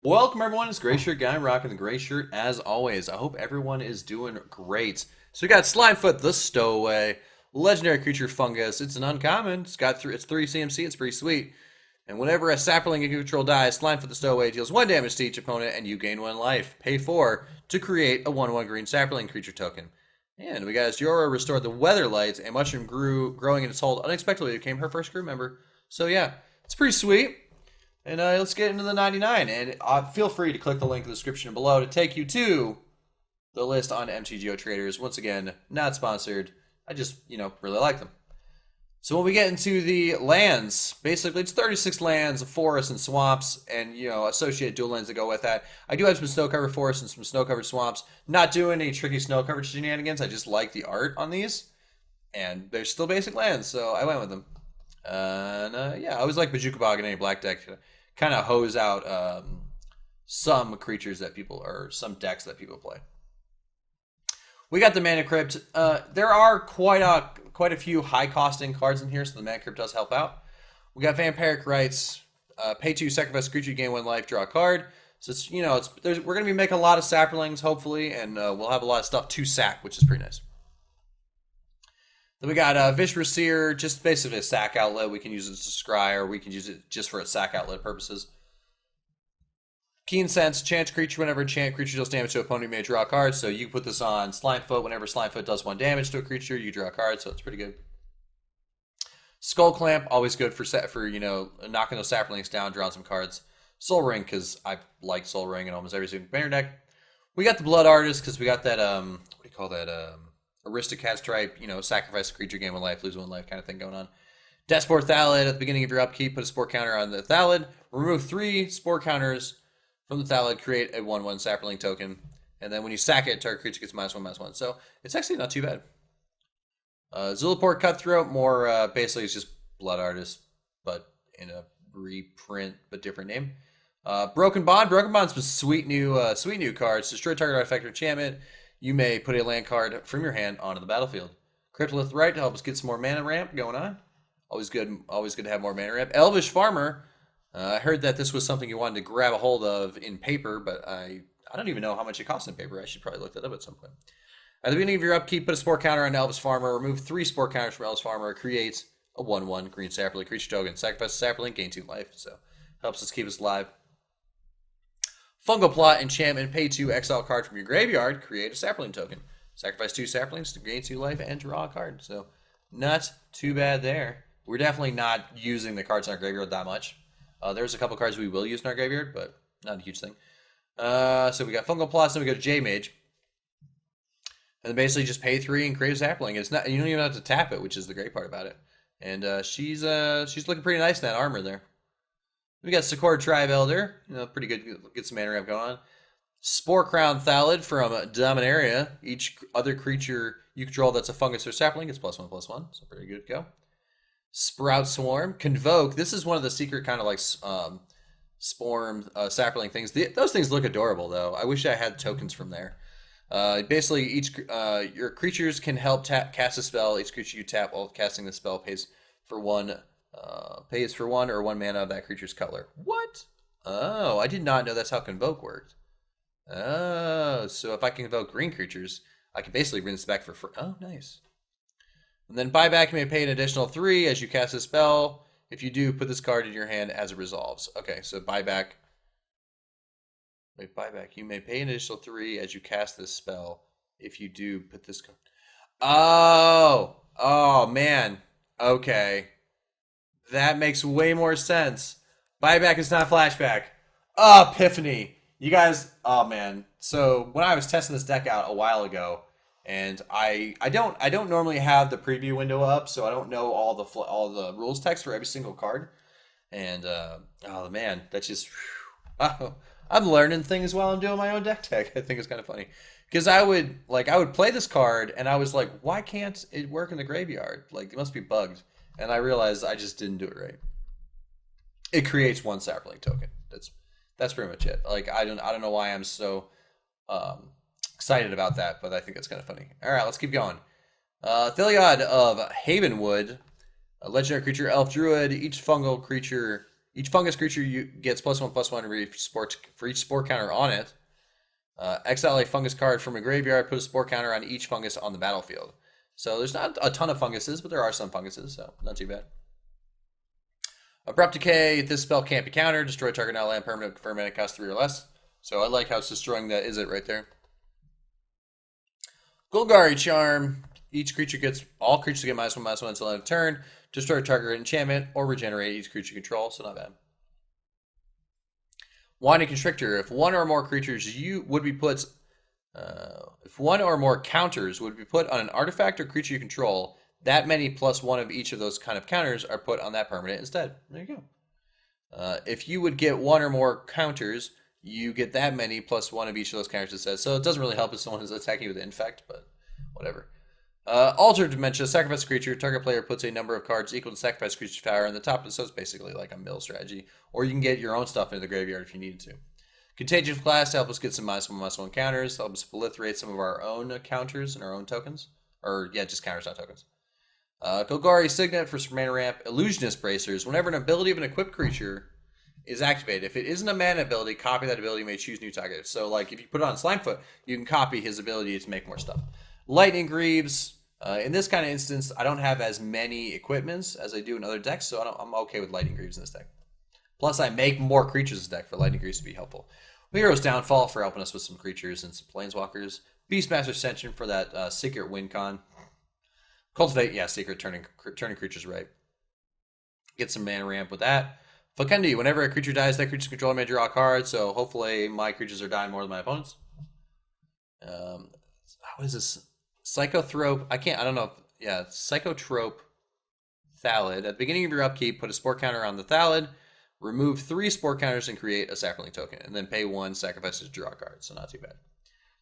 Welcome everyone, it's Gray Shirt Guy rocking the gray shirt as always. I hope everyone is doing great. So we got Slimefoot, the Stowaway, legendary creature fungus. It's an uncommon. It's 3 CMC. It's pretty sweet. And whenever a sapling you control dies, Slimefoot the Stowaway deals 1 damage to each opponent, and you gain 1 life. Pay 4 to create a 1/1 green sapling creature token. And we got Jorah restored the Weatherlight. A mushroom growing in its hold unexpectedly became her first crew member. So yeah, it's pretty sweet. And let's get into the 99. And feel free to click the link in the description below to take you to the list on MTGO Traders. Once again, not sponsored. I just, really like them. So when we get into the lands, basically it's 36 lands, forests, and swamps, and, associated dual lands that go with that. I do have some snow-covered forests and some snow-covered swamps. Not doing any tricky snow-covered shenanigans. I just like the art on these. And they're still basic lands, so I went with them. I always like Bajuka Bog in any black deck. Kind of hose out some creatures that people, or some decks that people play. We got the Mana Crypt. There are quite a few high costing cards in here, so the Mana Crypt does help out. We got Vampiric Rites. Pay 2, sacrifice a creature, gain 1 life, draw a card. So it's we're gonna be making a lot of saplings hopefully, and we'll have a lot of stuff to sack, which is pretty nice. Then we got Vishra Seer, just basically a sack outlet. We can use it to scry, or we can use it just for its sack outlet purposes. Keen Sense, chant creature. Whenever a chant creature deals damage to an opponent, you may draw a card. So you put this on Slimefoot. Whenever Slimefoot does 1 damage to a creature, you draw a card. So it's pretty good. Skull Clamp, always good for knocking those saplings down, drawing some cards. Soul Ring, because I like Soul Ring in almost every single banner deck. We got the Blood Artist, because we got that, what do you call that, Aristocats type, sacrifice a creature, gain 1 life, lose 1 life kind of thing going on. Death Spore Thallid, at the beginning of your upkeep, put a Spore counter on the Thallid. Remove 3 Spore counters from the Thallid, create a 1/1 sapling token. And then when you sack it, target creature gets -1/-1. So it's actually not too bad. Zulaport Cutthroat, more basically it's just Blood Artist, but in a reprint, but different name. Broken Bond. Broken Bond's some sweet new cards. Destroy target artifact or enchantment. You may put a land card from your hand onto the battlefield. Cryptolith Right to help us get some more mana ramp going on. Always good to have more mana ramp. Elvish Farmer. I heard that this was something you wanted to grab a hold of in paper, but I don't even know how much it costs in paper. I should probably look that up at some point. At the beginning of your upkeep, put a Spore counter on Elvish Farmer. Remove 3 Spore counters from Elvish Farmer. Create a 1/1 green sapling creature token. Sacrifice a sapling, gain 2 life. So helps us keep us alive. Fungal Plot enchantment, pay 2, exile card from your graveyard, create a sapling token. Sacrifice 2 saplings to gain 2 life and draw a card. So not too bad there. We're definitely not using the cards in our graveyard that much. There's a couple cards we will use in our graveyard, but not a huge thing. So we got Fungal Plot, then we go to J-Mage. And then basically just pay 3 and create a sapling. It's not, you don't even have to tap it, which is the great part about it. And she's looking pretty nice in that armor there. We got Sakura Tribe Elder, pretty good, get some mana ramp going on. Spore Crown Thallid from Dominaria. Each other creature you control that's a fungus or sapling gets +1/+1, so pretty good to go. Sprout Swarm. Convoke. This is one of the secret kind of like Sporm sapling things. Those things look adorable, though. I wish I had tokens from there. Basically, your creatures can help cast a spell. Each creature you tap while casting the spell pays for 1 or 1 mana of that creature's color. What? Oh, I did not know that's how Convoke worked. Oh, so if I can convoke green creatures, I can basically bring this back for free. Oh, nice. And then buyback, you may pay an additional 3 as you cast a spell. If you do, put this card in your hand as it resolves. Okay, so buyback. Wait, buyback. You may pay an additional 3 as you cast this spell. If you do, put this card. Oh, man. Okay. That makes way more sense. Buyback is not flashback. Oh, epiphany. You guys, oh man. So when I was testing this deck out a while ago, and I don't normally have the preview window up, so I don't know all the rules text for every single card. And oh man, that's just I'm learning things while I'm doing my own deck tech. I think it's kind of funny. Because I would play this card and I was like, why can't it work in the graveyard? Like it must be bugged. And I realized I just didn't do it right. It creates 1 sapling token. That's pretty much it. Like I don't know why I'm so excited about that, but I think it's kind of funny. All right, let's keep going. Theliod of Havenwood, a legendary creature, elf druid. Each fungal creature Each fungus creature gets +1/+1 for each spore counter on it. Exile a fungus card from a graveyard, put a spore counter on each fungus on the battlefield. So there's not a ton of funguses, but there are some funguses, so not too bad. Abrupt Decay, this spell can't be countered. Destroy target non-land permanent for a mana cost 3 or less. So I like how it's destroying that Is It right there. Golgari Charm. All creatures get -1/-1 until end of turn. Destroy target enchantment or regenerate each creature you control, so not bad. Winding Constrictor. If one or more counters would be put on an artifact or creature you control, that many +1 of each of those kind of counters are put on that permanent instead. There you go. If you would get one or more counters, you get that many +1 of each of those counters, it says. So it doesn't really help if someone is attacking you with Infect, but whatever. Altered Dementia, sacrifice a creature. Target player puts a number of cards equal to sacrifice creature's power on the top. So it's basically like a mill strategy. Or you can get your own stuff into the graveyard if you needed to. Contagion Class to help us get some -1/-1 counters. Help us proliferate some of our own counters and our own tokens. Or, yeah, just counters, not tokens. Golgari Signet for mana ramp. Illusionist Bracers. Whenever an ability of an equipped creature is activated, if it isn't a mana ability, copy that ability. You may choose new targets. So, like, if you put it on Slimefoot, you can copy his ability to make more stuff. Lightning Greaves. In this kind of instance, I don't have as many equipments as I do in other decks, so I'm okay with Lightning Greaves in this deck. Plus, I make more creatures in this deck for Lightning Greaves to be helpful. Hero's Downfall for helping us with some creatures and some planeswalkers. Beastmaster Ascension for that secret win con. Cultivate, yeah, secret turning creatures right. Get some mana ramp with that. Fecundi, whenever a creature dies, that creature's controller may draw a card, so hopefully my creatures are dying more than my opponents. What is this? Psychotrope. I don't know. Psychotrope Thallid. At the beginning of your upkeep, put a spore counter on the Thallid, remove 3 spore counters, and create a sapling token. And then pay 1, sacrifice to draw a card. So not too bad.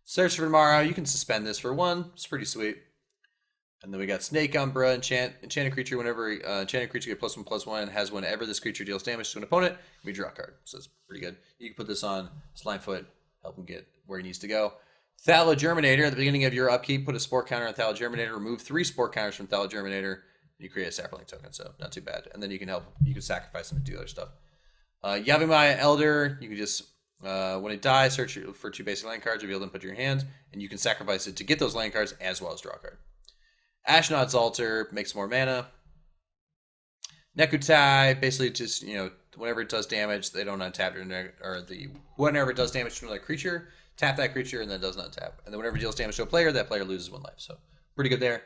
Search for Tomorrow. You can suspend this for 1. It's pretty sweet. And then we got Snake Umbra. Enchanted creature. Whenever enchanted creature gets +1/+1 and has whenever this creature deals damage to an opponent, we draw a card. So it's pretty good. You can put this on Slimefoot, help him get where he needs to go. Thallid Germinator. At the beginning of your upkeep, put a spore counter on Thallid Germinator. Remove 3 spore counters from Thallid Germinator. And you create a sapling token, so not too bad. And then you can sacrifice them to do other stuff. Yavimaya Elder. You can just when it dies, search for 2 basic land cards, reveal them, put in your hand, and you can sacrifice it to get those land cards as well as draw a card. Ashnod's Altar makes more mana. Nekutai, basically just whenever it does damage, they don't untap whenever it does damage to another creature. Tap that creature, and then it does not tap. And then whenever it deals damage to a player, that player loses 1 life. So, pretty good there.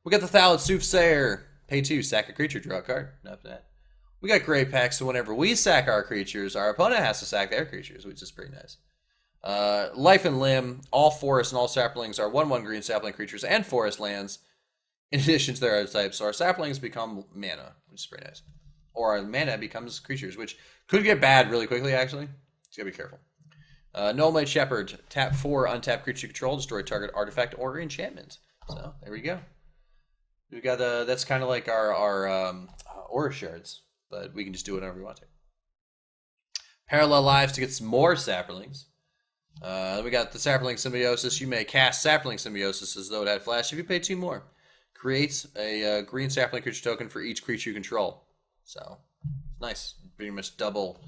We got the Thallid Soothsayer. Pay 2, sack a creature, draw a card. Not bad. We got Grey Pack, so whenever we sack our creatures, our opponent has to sack their creatures, which is pretty nice. Life and Limb. All forests and all saplings are 1/1 green sapling creatures and forest lands, in addition to their other types. So our saplings become mana, which is pretty nice. Or our mana becomes creatures, which could get bad really quickly, actually. So you gotta be careful. Nullmate Shepherd, tap 4, untap creature control, destroy target artifact or enchantment. So there we go. We got that's kind of like our Aura Shards, but we can just do whatever we want to. Parallel Lives to get some more saplings. We got the Sapling Symbiosis. You may cast Sapling Symbiosis as though it had flash if you pay 2 more. Creates a green sapling creature token for each creature you control. So it's nice. Pretty much double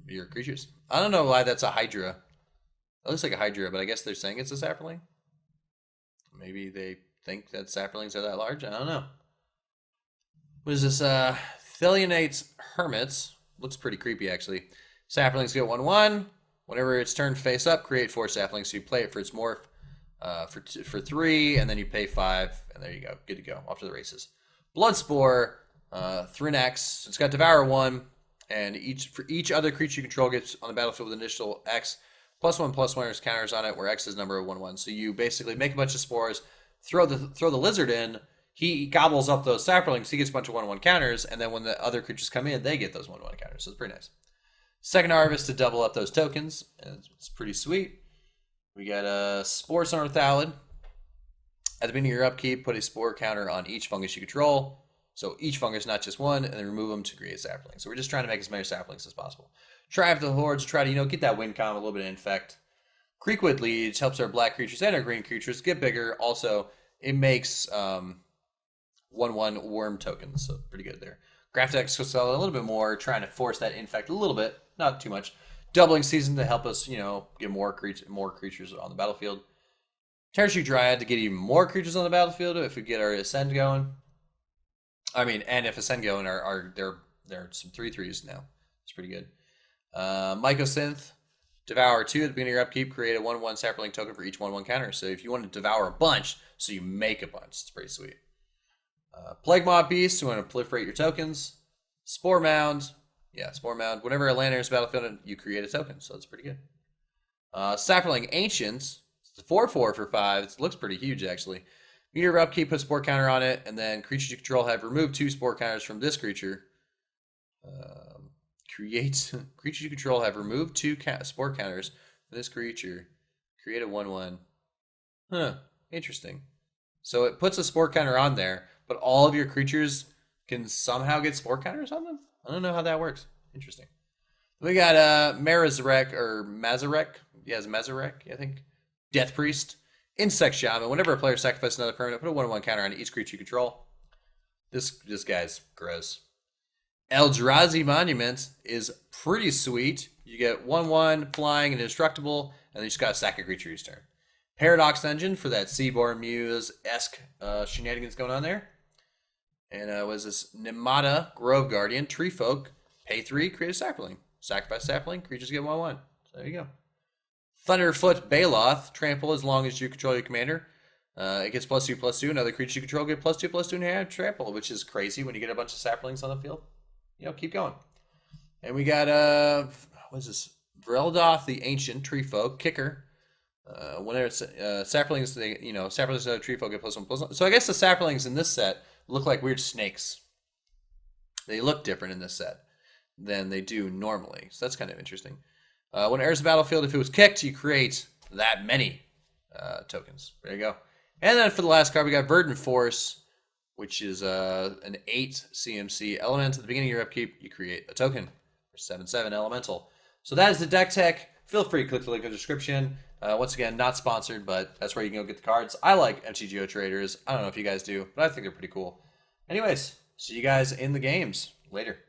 your creatures. I don't know why that's a Hydra. It looks like a Hydra, but I guess they're saying it's a sapling. Maybe they think that saplings are that large. I don't know. What is this? Thelionate's Hermits. Looks pretty creepy, actually. Saplings get 1/1. Whenever it's turned face up, create 4 saplings. So you play it for its morph for 3, and then you pay 5, and there you go. Good to go. Off to the races. Bloodspore, Thrinax. It's got Devour 1. And for each other creature you control gets on the battlefield with initial X, +1/+1 counters on it, where X is number of 1/1. So you basically make a bunch of spores, throw the lizard in, he gobbles up those saplings, he gets a bunch of 1/1 counters, and then when the other creatures come in, they get those 1/1 counters. So it's pretty nice. Second Harvest to double up those tokens, and it's pretty sweet. We got a Spore Summer Thallid. At the beginning of your upkeep, put a spore counter on each fungus you control. So each fungus, not just one, and then remove them to create saplings. So we're just trying to make as many saplings as possible. Triumph the Hordes, try to, get that win con, a little bit of infect. Creekwood Leads helps our black creatures and our green creatures get bigger. Also, it makes 1/1 worm tokens, so pretty good there. Graphics Costello a little bit more, trying to force that infect a little bit, not too much. Doubling Season to help us, get more creatures on the battlefield. Tertiary Dryad to get even more creatures on the battlefield if we get our Ascend going. I mean, and if Ascend going, they're some 3/3s now. It's pretty good. Mycosynth, Devour 2 at the beginning of your upkeep, create a 1/1 sapling token for each 1/1 counter. So if you want to devour a bunch, so you make a bunch. It's pretty sweet. Plague Mob Beast, you want to proliferate your tokens. Spore Mound. Yeah, Spore Mound. Whenever a land enters the battlefield, you create a token. So it's pretty good. Sapling Ancients. It's a 4/4 for 5. It looks pretty huge, actually. Meter of upkeep, put Spore Counter on it, and then creatures you control have removed 2 Spore Counters from this creature. Creatures you control have removed 2 Spore Counters from this creature. Create a 1/1. Huh, interesting. So it puts a Spore Counter on there, but all of your creatures can somehow get Spore Counters on them? I don't know how that works. Interesting. We got Marazarek, or Mazarek. Yeah, it's Mazarek, I think. Death Priest. Insect Shaman. Whenever a player sacrifices another permanent, put a 1/1 counter on each creature you control. This guy's gross. Eldrazi Monument is pretty sweet. You get 1/1, flying, and indestructible, and then you just got to sack a creature each turn. Paradox Engine for that Seaborn Muse-esque shenanigans going on there. And was this Nemata Grove Guardian, Tree Folk, pay 3, create a sapling. Sacrifice sapling, creatures get 1/1. So there you go. Thunderfoot Baloth, trample as long as you control your commander. It gets +2/+2. Another creature you control get +2/+2 and have trample, which is crazy when you get a bunch of saplings on the field. Keep going. And we got what is this? Vreldoth the Ancient, Tree Folk, kicker. Whenever it's saplings, saplings and other tree folk get +1/+1. So I guess the saplings in this set look like weird snakes. They look different in this set than they do normally. So that's kind of interesting. When it enters the battlefield, if it was kicked, you create that many tokens. There you go. And then for the last card, we got Verdant Force, which is an 8 CMC element. At the beginning of your upkeep, you create a token for 7/7 elemental. So that is the deck tech. Feel free to click the link in the description. Once again, not sponsored, but that's where you can go get the cards. I like MTGO Traders. I don't know if you guys do, but I think they're pretty cool. Anyways, see you guys in the games. Later.